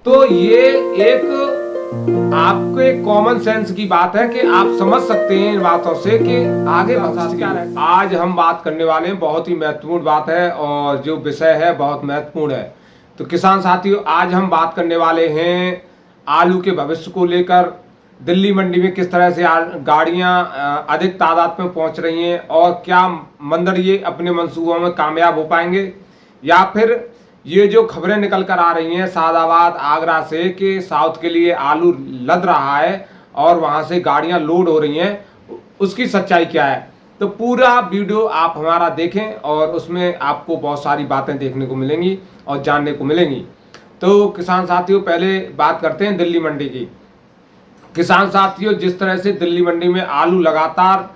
तो ये एक आपके कॉमन सेंस की बात है कि आप समझ सकते हैं इन बातों से कि आगे भविष्य क्या है। आज हम बात करने वाले हैं, बहुत ही महत्वपूर्ण बात है और जो विषय है बहुत महत्वपूर्ण है। तो किसान साथियों, आज हम बात करने वाले हैं आलू के भविष्य को लेकर। दिल्ली मंडी में किस तरह से गाड़ियां अधिक तादाद में पहुंच रही हैं और क्या मंदड़िए अपने मंसूबों में कामयाब हो पाएंगे, या फिर ये जो खबरें निकल कर आ रही हैं सादाबाद आगरा से कि साउथ के लिए आलू लद रहा है और वहां से गाड़ियां लोड हो रही हैं, उसकी सच्चाई क्या है। तो पूरा वीडियो आप हमारा देखें और उसमें आपको बहुत सारी बातें देखने को मिलेंगी और जानने को मिलेंगी। तो किसान साथियों, पहले बात करते हैं दिल्ली मंडी की। किसान साथियों, जिस तरह से दिल्ली मंडी में आलू लगातार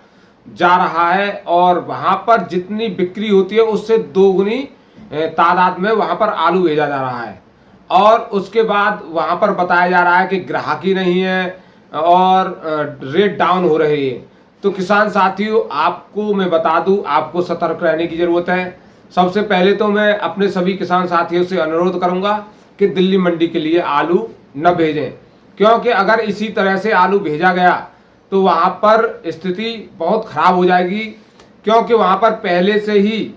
जा रहा है और वहां पर जितनी बिक्री होती है उससे दोगुनी तादाद में वहां पर आलू भेजा जा रहा है और उसके बाद वहां पर बताया जा रहा है कि ग्राहकी नहीं है और रेट डाउन हो रहे हैं। तो किसान साथियों, आपको मैं बता दूं, आपको सतर्क रहने की जरूरत है। सबसे पहले तो मैं अपने सभी किसान साथियों से अनुरोध करूंगा कि दिल्ली मंडी के लिए आलू न भेजें, क्योंकि अगर इसी तरह से आलू भेजा गया तो वहां पर स्थिति बहुत खराब हो जाएगी, क्योंकि वहां पर पहले से ही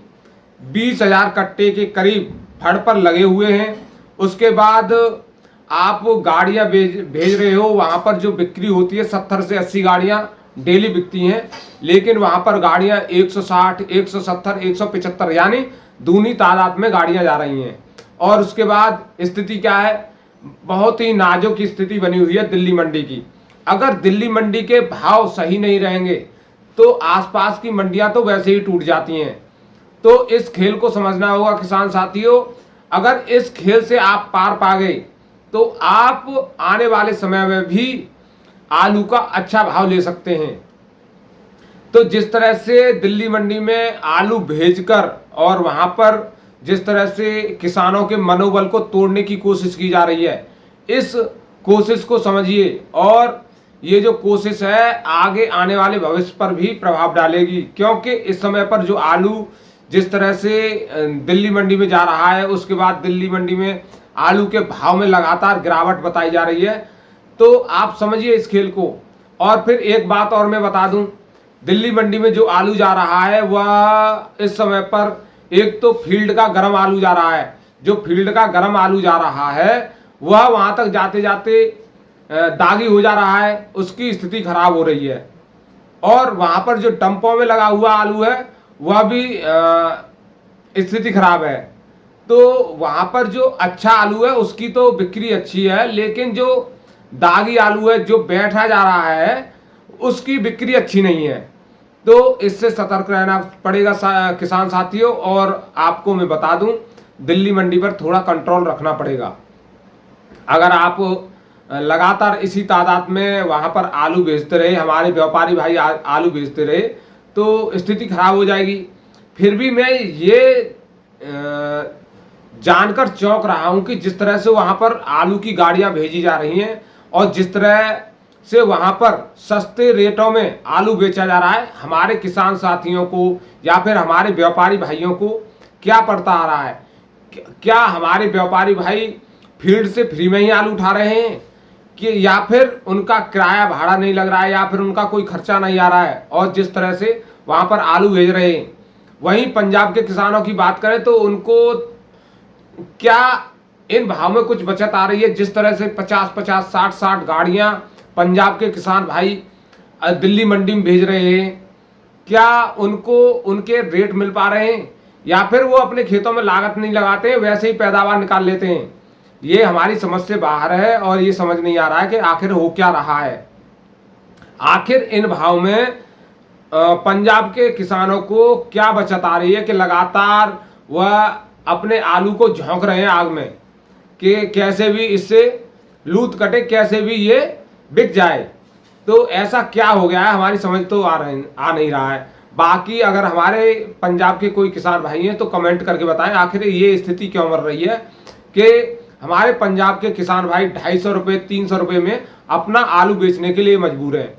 20,000 कट्टे के करीब फड़ पर लगे हुए हैं। उसके बाद आप गाड़ियां भेज रहे हो, वहां पर जो बिक्री होती है 70 से 80 गाड़ियां डेली बिकती हैं, लेकिन वहां पर गाड़ियां 160, 170, 175 यानी दूनी तादाद में गाड़ियां जा रही हैं। और उसके बाद स्थिति क्या है, बहुत ही नाजुक स्थिति बनी हुई है दिल्ली मंडी की। अगर दिल्ली मंडी के भाव सही नहीं रहेंगे तो आसपास की मंडियां तो वैसे ही टूट जाती हैं। तो इस खेल को समझना होगा किसान साथियों। अगर इस खेल से आप पार पा गए तो आप आने वाले समय में भी आलू का अच्छा भाव ले सकते हैं। तो जिस तरह से दिल्ली मंडी में आलू भेजकर और वहां पर जिस तरह से किसानों के मनोबल को तोड़ने की कोशिश की जा रही है, इस कोशिश को समझिए और ये जो कोशिश है आगे आने वाले भविष्य पर भी प्रभाव डालेगी, क्योंकि इस समय पर जो आलू जिस तरह से दिल्ली मंडी में जा रहा है, उसके बाद दिल्ली मंडी में आलू के भाव में लगातार गिरावट बताई जा रही है। तो आप समझिए इस खेल को। और फिर एक बात और मैं बता दूं, दिल्ली मंडी में जो आलू जा रहा है वह इस समय पर एक तो फील्ड का गर्म आलू जा रहा है। जो फील्ड का गर्म आलू जा रहा है वह वहां तक जाते जाते दागी हो जा रहा है, उसकी स्थिति खराब हो रही है। और वहां पर जो डंपों में लगा हुआ आलू है वह भी स्थिति खराब है। तो वहां पर जो अच्छा आलू है उसकी तो बिक्री अच्छी है, लेकिन जो दागी आलू है जो बैठा जा रहा है उसकी बिक्री अच्छी नहीं है। तो इससे सतर्क रहना पड़ेगा किसान साथियों। और आपको मैं बता दूं, दिल्ली मंडी पर थोड़ा कंट्रोल रखना पड़ेगा। अगर आप लगातार इसी तादाद में वहां पर आलू भेजते रहे, हमारे व्यापारी भाई आलू भेजते रहे, तो स्थिति खराब हो जाएगी। फिर भी मैं ये जानकर चौंक रहा हूं कि जिस तरह से वहां पर आलू की गाड़ियां भेजी जा रही हैं और जिस तरह से वहां पर सस्ते रेटों में आलू बेचा जा रहा है, हमारे किसान साथियों को या फिर हमारे व्यापारी भाइयों को क्या पड़ता आ रहा है। क्या हमारे व्यापारी भाई फील्ड से फ्री में ही आलू उठा रहे हैं कि या फिर उनका किराया भाड़ा नहीं लग रहा है या फिर उनका कोई खर्चा नहीं आ रहा है और जिस तरह से वहां पर आलू भेज रहे हैं। वहीं पंजाब के किसानों की बात करें तो उनको क्या इन भाव में कुछ बचत आ रही है। जिस तरह से 50-50, 60-60 गाड़ियां पंजाब के किसान भाई दिल्ली मंडी में भेज रहे हैं, क्या उनको उनके रेट मिल पा रहे हैं या फिर वो अपने खेतों में लागत नहीं लगाते हैं, वैसे ही पैदावार निकाल लेते हैं। ये हमारी समझ से बाहर है और ये समझ नहीं आ रहा है कि आखिर हो क्या रहा है। आखिर इन भाव में पंजाब के किसानों को क्या बचत आ रही है कि लगातार वह अपने आलू को झोंक रहे हैं आग में कि कैसे भी इससे लूट कटे, कैसे भी ये बिक जाए। तो ऐसा क्या हो गया है, हमारी समझ तो आ नहीं रहा है। बाकी अगर हमारे पंजाब के कोई किसान भाई हैं तो कमेंट करके बताएं आखिर ये स्थिति क्यों बन रही है कि हमारे पंजाब के किसान भाई 250 रुपये 300 रुपये में अपना आलू बेचने के लिए मजबूर हैं।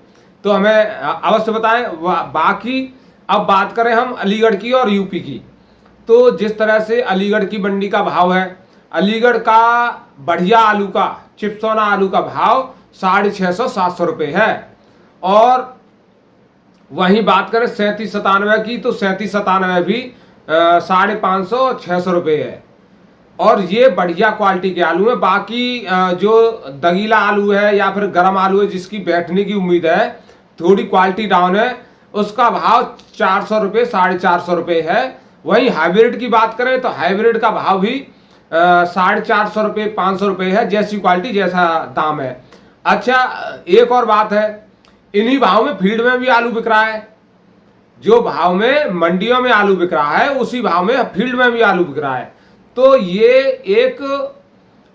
तो हमें अवश्य बताएं। बाकी अब बात करें हम अलीगढ़ की और यूपी की। तो जिस तरह से अलीगढ़ की मंडी का भाव है अलीगढ़ का बढ़िया आलू का, चिप्सोना आलू का भाव 650-700 रुपये है। और वहीं बात करें 37-97 की, तो 37-97 भी 550-600 रुपये है। और ये बढ़िया क्वालिटी के आलू है। बाकी जो दगीला आलू है या फिर गर्म आलू है जिसकी बैठने की उम्मीद है, थोड़ी क्वालिटी डाउन है, उसका भाव 400 रुपये 450 रुपये है। वहीं हाइब्रिड की बात करें तो हाइब्रिड का भाव भी 450 रुपये 500 रुपये है, जैसी क्वालिटी जैसा दाम है। अच्छा, एक और बात है, इन्हीं भाव में फील्ड में भी आलू बिक रहा है। जो भाव में मंडियों में आलू बिक रहा है उसी भाव में फील्ड में भी आलू बिक रहा है। तो ये एक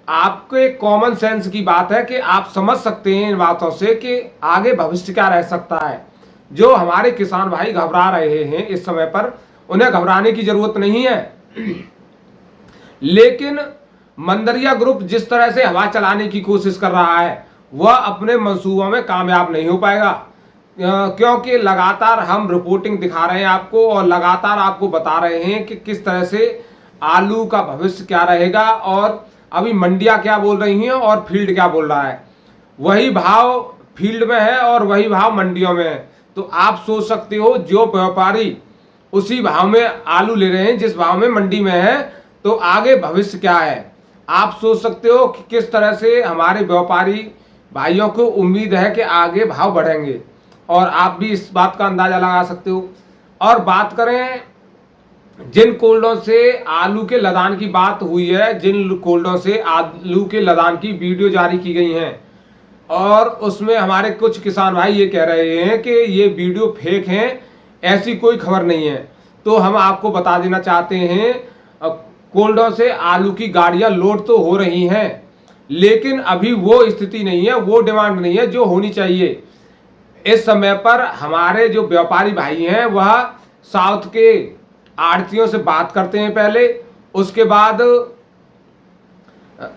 आपके कॉमन सेंस की बात है कि आप समझ सकते हैं इन बातों से कि आगे भविष्य क्या रह सकता है। जो हमारे किसान भाई घबरा रहे हैं इस समय पर, उन्हें घबराने की जरूरत नहीं है। लेकिन मंदरिया ग्रुप जिस तरह से हवा चलाने की कोशिश कर रहा है वह अपने मंसूबों में कामयाब नहीं हो पाएगा, क्योंकि लगातार हम रिपोर्टिंग दिखा रहे हैं आपको और लगातार आपको बता रहे हैं कि किस तरह से आलू का भविष्य क्या रहेगा और अभी मंडियां क्या बोल रही हैं और फील्ड क्या बोल रहा है। वही भाव फील्ड में है और वही भाव मंडियों में है। तो आप सोच सकते हो जो व्यापारी उसी भाव में आलू ले रहे हैं जिस भाव में मंडी में है, तो आगे भविष्य क्या है। आप सोच सकते हो कि किस तरह से हमारे व्यापारी भाइयों को उम्मीद है कि आगे भाव बढ़ेंगे, और आप भी इस बात का अंदाजा लगा सकते हो। और बात करें जिन कोल्डों से आलू के लदान की बात हुई है, जिन कोल्डों से आलू के लदान की वीडियो जारी की गई हैं, और उसमें हमारे कुछ किसान भाई ये कह रहे हैं कि ये वीडियो फेक हैं, ऐसी कोई खबर नहीं है। तो हम आपको बता देना चाहते हैं, कोल्डों से आलू की गाड़ियां लोड तो हो रही हैं, लेकिन अभी वो स्थिति नहीं है, वो डिमांड नहीं है जो होनी चाहिए। इस समय पर हमारे जो व्यापारी भाई हैं वह साउथ के आड़तियों से बात करते हैं पहले, उसके बाद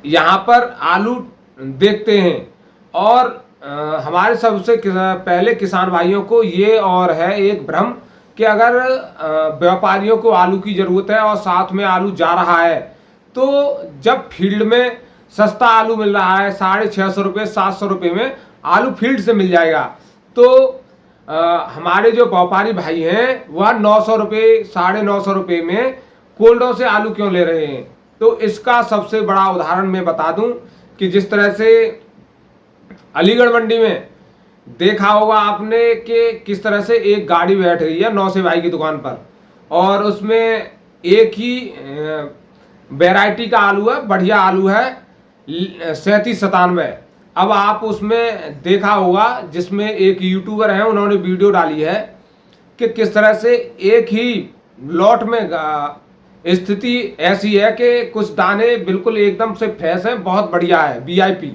यहाँ पर आलू देखते हैं। और हमारे सबसे पहले किसान भाइयों को ये और है एक भ्रम कि अगर व्यापारियों को आलू की ज़रूरत है और साथ में आलू जा रहा है, तो जब फील्ड में सस्ता आलू मिल रहा है 650 रुपये 700 रुपये में आलू फील्ड से मिल जाएगा, तो हमारे जो व्यापारी भाई हैं वह 900 रुपये 950 रुपये में कोल्डों से आलू क्यों ले रहे हैं। तो इसका सबसे बड़ा उदाहरण मैं बता दूं कि जिस तरह से अलीगढ़ मंडी में देखा होगा आपने कि किस तरह से एक गाड़ी बैठ गई है 9 से भाई की दुकान पर, और उसमें एक ही वैरायटी का आलू है, बढ़िया आलू है 37-97। अब आप उसमें देखा होगा जिसमें एक यूट्यूबर है, उन्होंने वीडियो डाली है कि किस तरह से एक ही लॉट में स्थिति ऐसी है कि कुछ दाने बिल्कुल एकदम से फ्रेश हैं, बहुत बढ़िया है वीआईपी,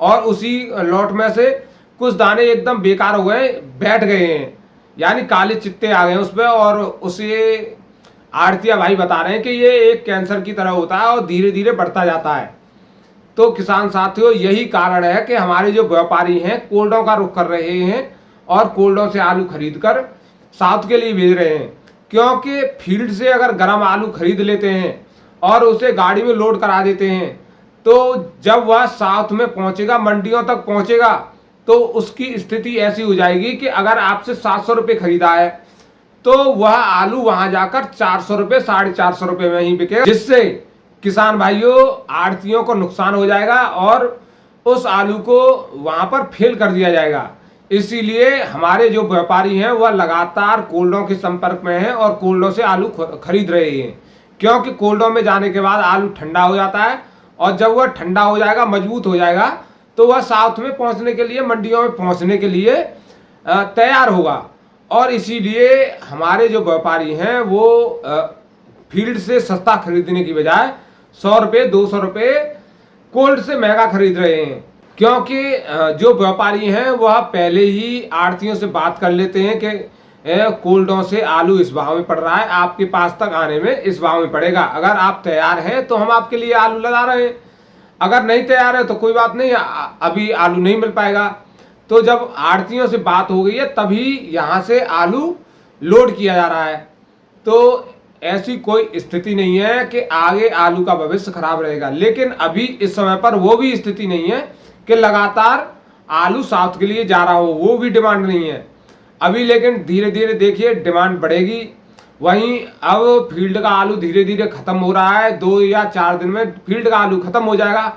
और उसी लॉट में से कुछ दाने एकदम बेकार हो गए, बैठ गए हैं, यानी काले चित्ते आ गए उस पर। और उसे आड़तिया भाई बता रहे हैं कि ये एक कैंसर की तरह होता है और धीरे धीरे बढ़ता जाता है। तो किसान साथियों, यही कारण है कि हमारे जो व्यापारी हैं कोल्डों का रुख कर रहे हैं और कोल्डों से आलू खरीद कर साउथ के लिए भेज रहे हैं, क्योंकि फील्ड से अगर गर्म आलू खरीद लेते हैं और उसे गाड़ी में लोड करा देते हैं, तो जब वह साउथ में पहुंचेगा, मंडियों तक पहुंचेगा, तो उसकी स्थिति ऐसी हो जाएगी कि अगर आपसे 700 रुपये खरीदा है तो वह आलू वहां जाकर 400 रुपये 450 रुपये में ही बिकेगा, जिससे किसान भाइयों आड़तियों को नुकसान हो जाएगा और उस आलू को वहां पर फेल कर दिया जाएगा। इसीलिए हमारे जो व्यापारी हैं वह लगातार कोल्डों के संपर्क में हैं और कोल्डों से आलू खरीद रहे हैं, क्योंकि कोल्डों में जाने के बाद आलू ठंडा हो जाता है, और जब वह ठंडा हो जाएगा, मजबूत हो जाएगा, तो वह साउथ में पहुंचने के लिए, मंडियों में पहुंचने के लिए तैयार होगा। और इसीलिए हमारे जो व्यापारी हैं वो फील्ड से सस्ता खरीदने की बजाय 100 रुपये 200 रुपये कोल्ड से महंगा खरीद रहे हैं, क्योंकि जो व्यापारी हैं वह पहले ही आड़तियों से बात कर लेते हैं कि कोल्डों से आलू इस भाव में पड़ रहा है, आपके पास तक आने में इस भाव में पड़ेगा, अगर आप तैयार हैं तो हम आपके लिए आलू लगा रहे हैं, अगर नहीं तैयार है तो कोई बात नहीं, अभी आलू नहीं मिल पाएगा। तो जब आड़तियों से बात हो गई है तभी यहाँ से आलू लोड किया जा रहा है। तो ऐसी कोई स्थिति नहीं है कि आगे आलू का भविष्य खराब रहेगा, लेकिन अभी इस समय पर वो भी स्थिति नहीं है कि लगातार आलू साउथ के लिए जा रहा हो, वो भी डिमांड नहीं है अभी। लेकिन धीरे धीरे देखिए डिमांड बढ़ेगी। वहीं अब फील्ड का आलू धीरे धीरे खत्म हो रहा है, 2 या 4 दिन में फील्ड का आलू खत्म हो जाएगा।